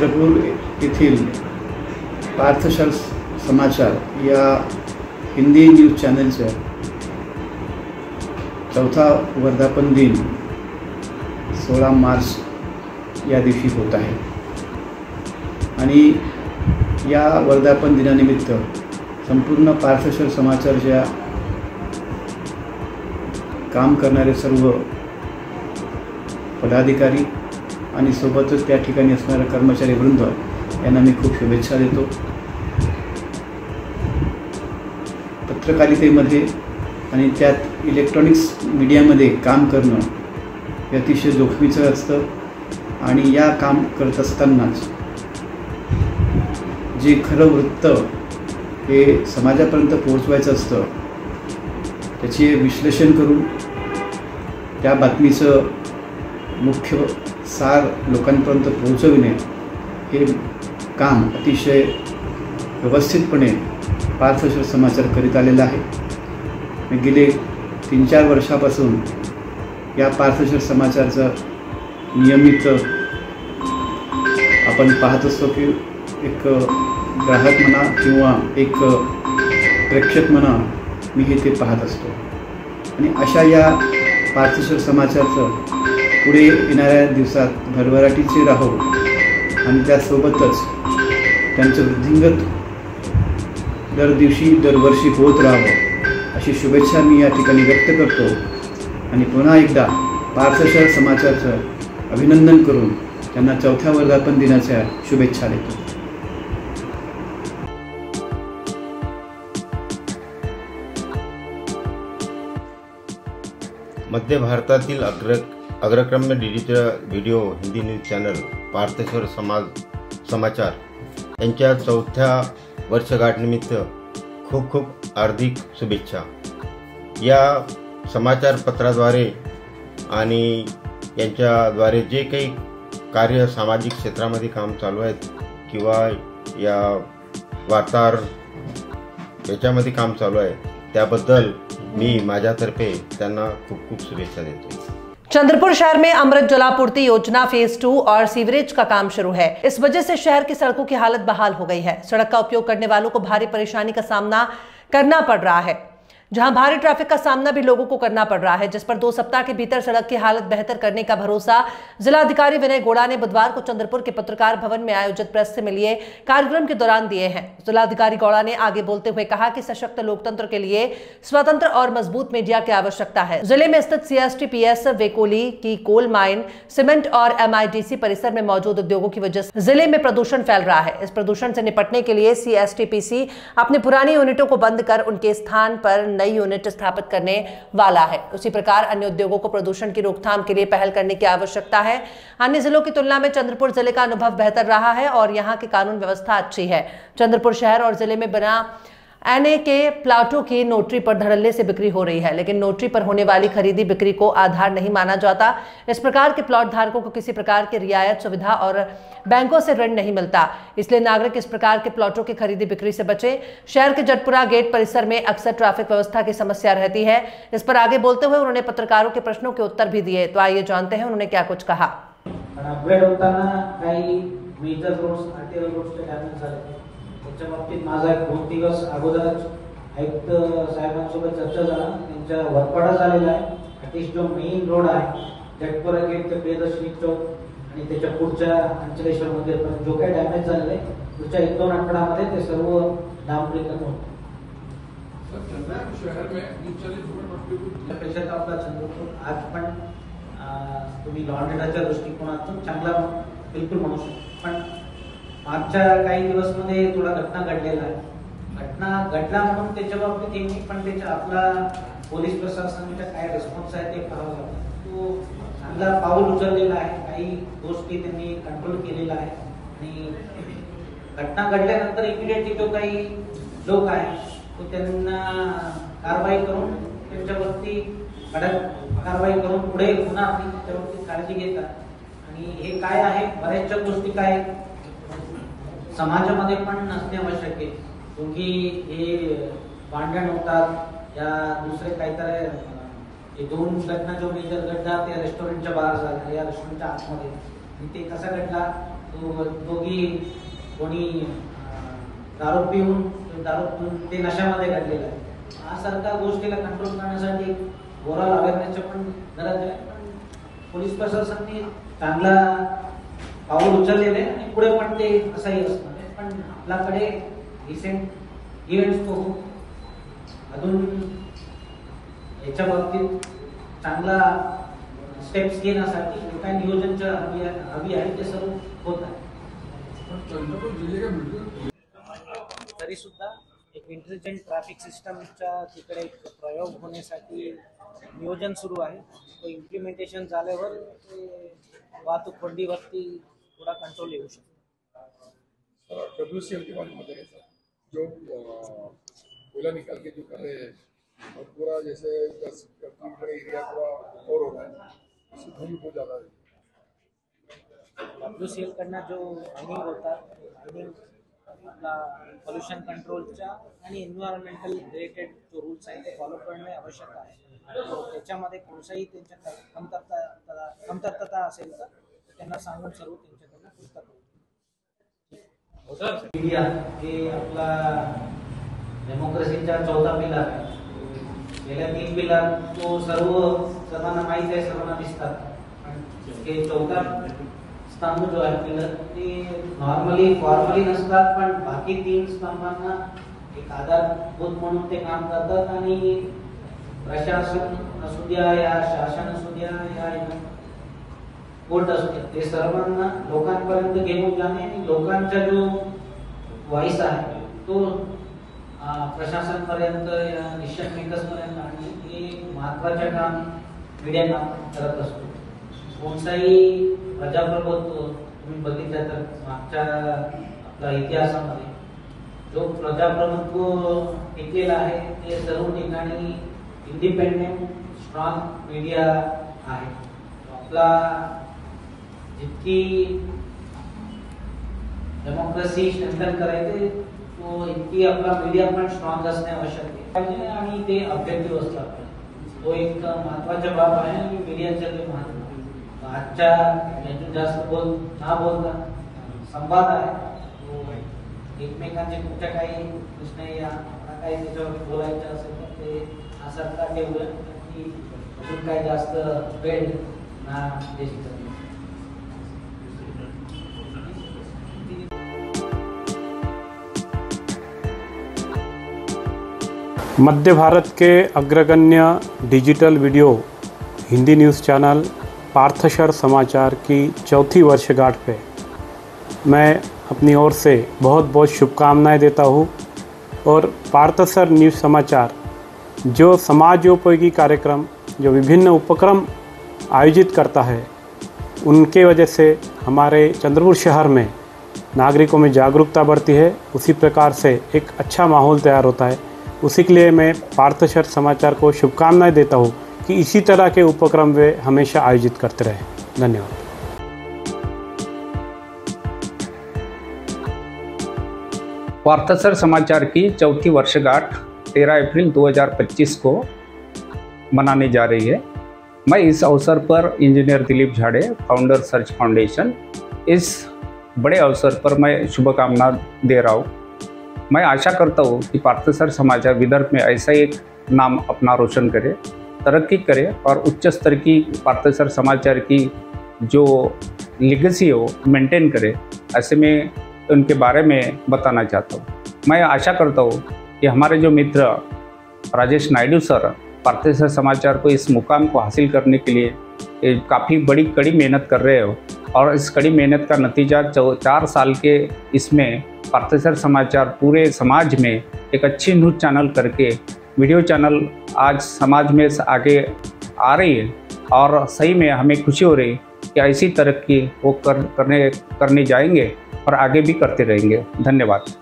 चंद्रपूर येथील पार्थशर समाचार या हिंदी न्यूज चॅनलचा चौथा वर्धापन दिन 16 मार्च या दिवशी होत आहे आणि या वर्धापन दिनानिमित्त संपूर्ण पार्थशर समाचारच्या काम करणारे सर्व पदाधिकारी आणि सोबतच त्या ठिकाणी असणारे कर्मचारी वृंद यांना मी खूप शुभेच्छा देतो। पत्रकारितेमध्ये आणि त्यात इलेक्ट्रॉनिक्स मीडियामध्ये काम करणं हे अतिशय जोखमीचं असतं आणि या काम करत असतानाच जे खरं वृत्त हे समाजापर्यंत पोहोचवायचं असतं त्याचे विश्लेषण करून त्या बातमीचं मुख्य सार लोकांपर्यंत पोहोचविणे हे काम अतिशय व्यवस्थितपणे पार्थशर समाचार करीत आलेला आहे। मी गेले 3-4 वर्षापासून या पार्थशर समाचारचं नियमित आपण पाहत असतो की एक ग्राहक म्हणा किंवा एक प्रेक्षक म्हणा मी हे ते पाहत असतो आणि अशा या पार्थशर समाचारचं पुढे येणाऱ्या दिवसात भरभराटीचे राहो आणि त्यासोबतच त्यांचं वृद्धिंगत दरवर्षी होत राहावं अशी शुभेच्छा मी या ठिकाणी व्यक्त करतो आणि पुन्हा एकदा पार्थशर समाचारचं अभिनंदन करून त्यांना चौथ्या वर्धापन दिनाच्या शुभेच्छा देतो। मध्य भारतातील अग्रक्रम्य digital video Hindi news channel Parthshar Samachar यांच्या चौथ्या वर्षगाठनिमित्त खूप खूप हार्दिक शुभेच्छा। या समाचारपत्राद्वारे आणि यांच्याद्वारे जे काही कार्य सामाजिक क्षेत्रामध्ये काम चालू आहेत किंवा या वार्ताहर याच्यामध्ये काम चालू आहे त्याबद्दल मी माझ्यातर्फे त्यांना खूप खूप शुभेच्छा देतो। चंद्रपुर शहर में अमृत जलापूर्ति योजना फेज 2 और सीवरेज का काम शुरू है। इस वजह से शहर की सड़कों की हालत बहाल हो गई है। सड़क का उपयोग करने वालों को भारी परेशानी का सामना करना पड़ रहा है, जहां भारी ट्रैफिक का सामना भी लोगों को करना पड़ रहा है, जिस पर 2 सप्ताह के भीतर सड़क की हालत बेहतर करने का भरोसा जिलाधिकारी विनय गोड़ा ने बुधवार को चंद्रपुर के पत्रकार भवन में आयोजित प्रेस से मिलिए कार्यक्रम के दौरान दिए हैं। जिलाधिकारी गौड़ा ने आगे बोलते हुए कहा कि सशक्त लोकतंत्र के लिए स्वतंत्र और मजबूत मीडिया की आवश्यकता है। जिले में स्थित CSTPS वेकोली की कोल माइन, सीमेंट और MIDC परिसर में मौजूद उद्योगों की वजह से जिले में प्रदूषण फैल रहा है। इस प्रदूषण से निपटने के लिए CSTPC अपनी पुरानी यूनिटों को बंद कर उनके स्थान पर नई यूनिट स्थापित करने वाला है। उसी प्रकार अन्य उद्योगों को प्रदूषण की रोकथाम के लिए पहल करने की आवश्यकता है। अन्य जिलों की तुलना में चंद्रपुर जिले का अनुभव बेहतर रहा है और यहाँ की कानून व्यवस्था अच्छी है। चंद्रपुर शहर और जिले में बिना NA के प्लाटों की नोटरी पर धड़ल्ले से बिक्री हो रही है, लेकिन नोटरी पर होने वाली खरीदी बिक्री को आधार नहीं माना जाता। इस प्रकार के प्लॉट धारकों को किसी प्रकार की रियायत सुविधा और बैंकों से ऋण नहीं मिलता, इसलिए नागरिक इस प्रकार के प्लॉटों की खरीदी बिक्री से बचे। शहर के जटपुरा गेट परिसर में अक्सर ट्रैफिक व्यवस्था की समस्या रहती है। इस पर आगे बोलते हुए उन्होंने पत्रकारों के प्रश्नों के उत्तर भी दिए। तो आइए जानते हैं उन्होंने क्या कुछ कहा। त्याच्या बाबतीत माझा 2 दिवस अगोदरच आयुक्त साहेबांसोबत चर्चा झाला। त्यांच्या वरपाडा झालेला आहे। अतिशय जो मेन रोड आहे जटपुरा गेट ते प्रियदर्शनी चौक आणि त्याच्या पुढच्या अंचलेश्वर मध्ये पण जो काही डॅमेज झालेला आहे पुढच्या 1-2 आठवड्यामध्ये ते सर्व डांबरीकरण होईल। शहर में पेशात आपला चंद्रपूर आज पण तुम्ही लॉ अँड ऑर्डरच्या दृष्टिकोनातून चांगला बिलकुल म्हणू शकता, पण मागच्या काही दिवसमध्ये थोडा घटना घडलेला आहे। घटना घडला म्हणून त्याच्या बाबतीत एक नाही, पण त्याच्या आपला पोलीस प्रशासनाचा काय रिस्पॉन्स आहे ते पाहावं लागतं। तो चांगला पाऊल उचललेला आहे, काही गोष्टी त्यांनी कंट्रोल केलेला आहे आणि घटना घडल्यानंतर इमिडिएटली जो काही लोक आहे तो त्यांना कारवाई करून त्यांच्यावरती कडक कारवाई करून पुढे पुन्हा त्याच्यावरती काळजी घेतात। आणि हे काय आहे बऱ्याचशा गोष्टी काय समाजामध्ये पण नसणे आवश्यक आहे, क्योंकि हे भांडण होतात या दुसरे काहीतरी हे 2 घटना जो मेजर घडला त्या रेस्टॉरंटच्या बाहेर झाला या रेस्टॉरंटच्या आतमध्ये, आणि ते कसा घडला दोघी कोणी दारू पिऊन ते नशामध्ये काढलेलं आहे. यासारख्या गोष्टीला कंट्रोल करण्यासाठी ओव्हरऑल अवेअरनेसची पण गरज आहे. पण पोलीस प्रशासनाने चांगला पाऊल उचललेले आहे आणि पुढे पण ते असंही असणार आहे. पण आपल्याकडे रिसेंट इव्हेंट्स तो अजून याच्या बाबतीत चांगला स्टेप्स घेण्यासाठी काय नियोजनच्या हवी आहे ते सर्व होत आहे. तरी सुद्धा एक इंटेलिजंट ट्रॅफिक सिस्टमच्या तिकडे एक प्रयोग होण्यासाठी नियोजन सुरू आहे. तो इम्प्लिमेंटेशन झाल्यावर वाहतूक कोंडीवरती थोडा कंट्रोल येऊ शकतो. WCL के बारे में बताइए सर, जो कोयला निकाल के जो कर रहे हैं और पूरा जैसे 10 किलोमीटर एरिया पूरा और हो रहा है, उससे धूल बहुत ज़्यादा है. WCL कडनं जो मायनिंग होतात, मायनिंग आपला पोल्युशन कंट्रोलच्या आणि एन्व्हायरमेंटल रिलेटेड जो रूल्स आहेत ते फॉलो करणे आवश्यक आहे. त्याच्यामध्ये कोणताही त्यांच्या कमतरता असेल तर त्यांना सांगून सर्व त्यांच्याकडनं पूर्तता करू. मीडिया हे आपला डेमोक्रेसीचा चौथा पिलार आहे. गेल्या 3 पिलार तो सर्वांना माहीत आहे, सर्वांना दिसतात. पण चौथा स्तंभ जो आहे पिलर ते नॉर्मली फॉर्मली नसतात, पण बाकी 3 स्तंभांना एक आधारभूत म्हणून ते काम करतात. आणि प्रशासन असू द्या या शासन असू द्या या कोर्ट असू द्या, ते सर्वांना लोकांपर्यंत घेऊन जाणे आणि लोकांचा जो व्हॉइस आहे तो प्रशासनपर्यंत या डिसिजन मेकर्सपर्यंत आणणे हे महत्त्वाचे काम मीडिया करत असतो. कोणताही प्रजाप्रभुत्व तुम्ही बघितलं तर मागच्या आपल्या इतिहासामध्ये जो प्रजाप्रभुत्व टिकलेला आहे ते सर्व ठिकाणी इंडिपेंडेंट स्ट्रॉंग मीडिया आहे. आपला जितकी डेमोक्रेसी स्ट्रेंथन करायचे तो इतकी आपला मीडिया पण स्ट्रॉंग असणे आवश्यक आहे आणि ते ऑब्जेक्टिव्ह असतात. तो एक महत्त्वाचा बाब आहे आणि मीडियाचा जो महत्त्व आजच्या यातून जास्त ना बोलता संवाद आहे. एकमेकांचे कुठच्या काही प्रश्न या काही त्याच्यावर बोलायचं असेल तर ते आसारखा ठेवलं की अजून काही जास्त वेळ ना देश. मध्य भारत के अग्रगण्य digital video Hindi news channel Parthshar Samachar की 4थी वर्षगांठ पे मैं अपनी ओर से बहुत बहुत शुभकामनाएं देता हूँ. और पार्थशर न्यूज़ समाचार जो समाजोपयोगी कार्यक्रम जो विभिन्न उपक्रम आयोजित करता है उनके वजह से हमारे चंद्रपुर शहर में नागरिकों में जागरूकता बढ़ती है. उसी प्रकार से एक अच्छा माहौल तैयार होता है. उसी के लिए मैं पार्थशर समाचार को शुभकामनाएं देता हूँ कि इसी तरह के उपक्रम वे हमेशा आयोजित करते रहें. धन्यवाद. पार्थशर समाचार की 4थी वर्षगांठ 13 अप्रैल 2025 को मनाने जा रही है. मैं इस अवसर पर इंजीनियर दिलीप झाड़े, फाउंडर सर्च फाउंडेशन, इस बड़े अवसर पर मैं शुभकामना दे रहा हूँ. मैं आशा करता हूँ कि पार्थशर समाचार विदर्भ में ऐसा एक नाम अपना रोशन करे, तरक्की करे और उच्च स्तर की पार्थशर समाचार की जो लेगेसी हो मेंटेन करे. ऐसे में उनके बारे में बताना चाहता हूँ. मैं आशा करता हूँ कि हमारे जो मित्र राजेश नायडू सर पार्थशर समाचार को इस मुकाम को हासिल करने के लिए काफ़ी बड़ी कड़ी मेहनत कर रहे हो और इस कड़ी मेहनत का नतीजा 4 साल के इसमें पार्थशर समाचार पूरे समाज में एक अच्छी न्यूज़ चैनल करके वीडियो चैनल आज समाज में आगे आ रही है. और सही में हमें खुशी हो रही कि ऐसी तरक्की वो करने जाएंगे और आगे भी करते रहेंगे. धन्यवाद.